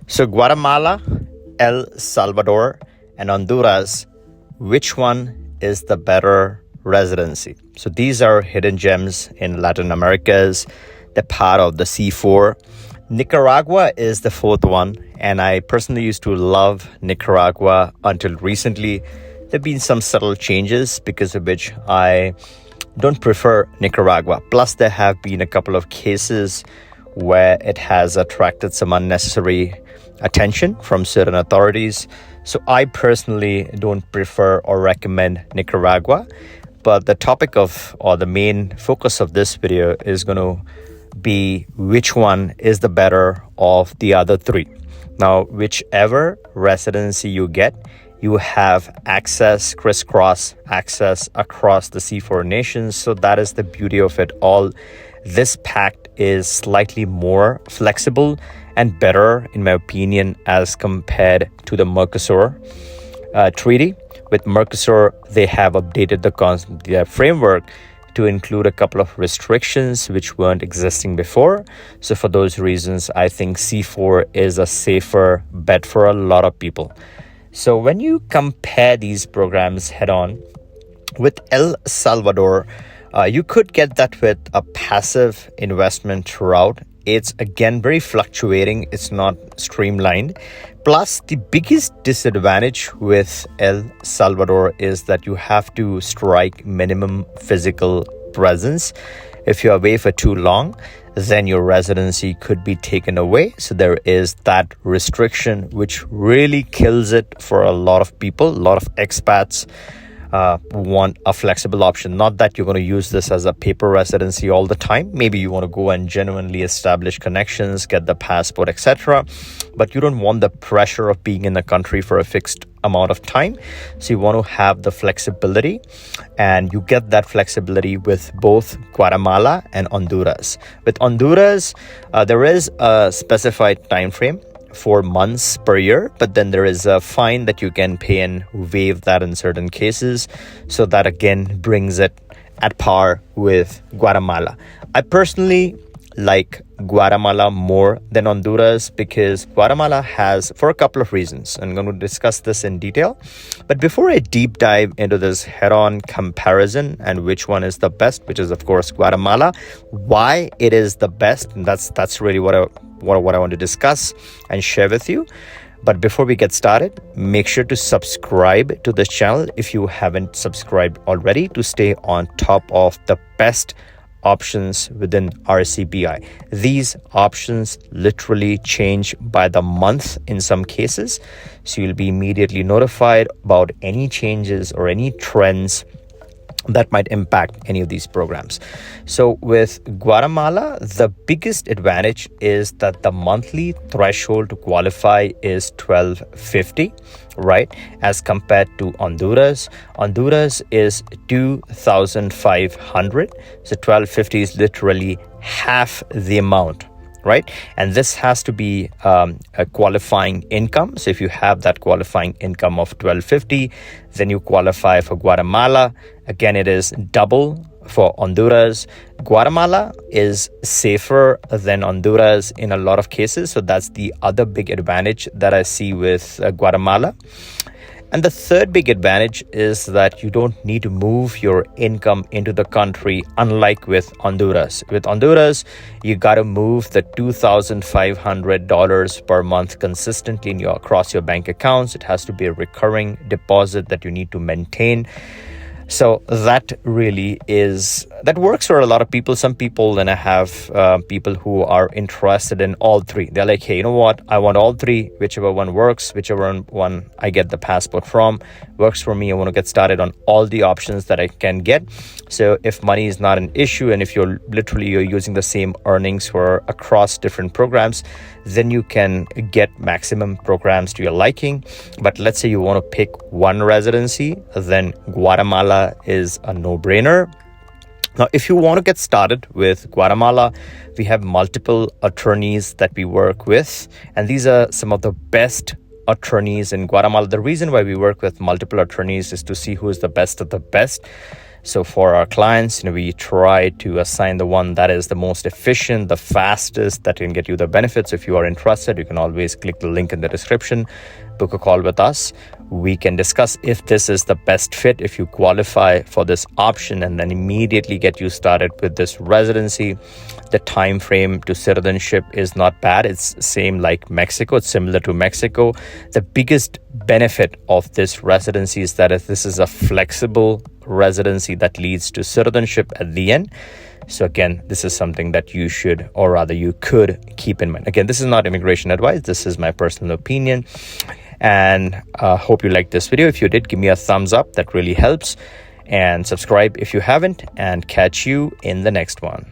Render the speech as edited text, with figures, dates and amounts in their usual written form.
So Guatemala, El Salvador, and Honduras, which one is the better residency? So these are hidden gems in Latin America's, the part of the C4. Nicaragua is the fourth one, and I personally used to love Nicaragua until recently. There have been some subtle changes because of which I don't prefer Nicaragua. Plus, there have been a couple of cases where it has attracted some unnecessary attention from certain authorities. So I personally don't prefer or recommend Nicaragua. But the topic of, or the main focus of this video is going to be which one is the better of the other three. Now, whichever residency you get, you have access, crisscross access across the C4 nations. So that is the beauty of it all. This pact is slightly more flexible and better, in my opinion, as compared to the Mercosur treaty. With Mercosur, they have updated the framework to include a couple of restrictions which weren't existing before. So for those reasons, I think C4 is a safer bet for a lot of people. So when you compare these programs head on, with El Salvador, you could get that with a passive investment route. It's again very fluctuating. It's not streamlined. Plus, the biggest disadvantage with El Salvador is that you have to strike minimum physical presence. If you're away for too long, then your residency could be taken away. So there is that restriction, which really kills it for a lot of people. A lot of expats want a flexible option. Not that you're going to use this as a paper residency all the time. Maybe you want to go and genuinely establish connections, get the passport, etc. But you don't want the pressure of being in the country for a fixed amount of time. So you want to have the flexibility, and you get that flexibility with both Guatemala and Honduras. With Honduras, there is a specified time frame, 4 months per year, but then there is a fine that you can pay and waive that in certain cases. So that again brings it at par with Guatemala. I personally like Guatemala more than Honduras because Guatemala has, for a couple of reasons. I'm going to discuss this in detail. But before I deep dive into this head-on comparison and which one is the best, which is of course Guatemala, why it is the best, and that's really what I want to discuss and share with you. But before we get started, make sure to subscribe to this channel if you haven't subscribed already to stay on top of the best options within RCBI. These options literally change by the month in some cases. So you'll be immediately notified about any changes or any trends that might impact any of these programs. So with Guatemala, the biggest advantage is that the monthly threshold to qualify is $1,250, right? As compared to Honduras. Honduras is $2,500. So $1,250 is literally half the amount, right? And this has to be a qualifying income. So if you have that qualifying income of $1,250, then you qualify for Guatemala. Again, it is double for Honduras. Guatemala is safer than Honduras in a lot of cases. So that's the other big advantage that I see with Guatemala. And the third big advantage is that you don't need to move your income into the country, unlike with Honduras. With Honduras, you got to move the $2,500 per month consistently across your bank accounts. It has to be a recurring deposit that you need to maintain. So that really that works for a lot of people. Some people, and I have people who are interested in all three. They're like, hey, you know what? I want all three. Whichever one works, whichever one I get the passport from works for me. I want to get started on all the options that I can get. So if money is not an issue, and if you're using the same earnings for across different programs, then you can get maximum programs to your liking. But let's say you want to pick one residency, then Guatemala is a no-brainer. Now, if you want to get started with Guatemala, we have multiple attorneys that we work with, and these are some of the best attorneys in Guatemala. The reason why we work with multiple attorneys is to see who is the best of the best. So for our clients, we try to assign the one that is the most efficient, the fastest, that can get you the benefits. If you are interested, you can always click the link in the description, book a call with us. We can discuss if this is the best fit, if you qualify for this option, and then immediately get you started with this residency. The time frame to citizenship is not bad. It's same like Mexico. It's similar to Mexico. The biggest benefit of this residency is that this is a flexible residency that leads to citizenship at the end. So again, this is something that you should, or rather you could, keep in mind. Again, this is not immigration advice. This is my personal opinion. And hope you liked this video. If you did, give me a thumbs up. That really helps. And subscribe if you haven't. And catch you in the next one.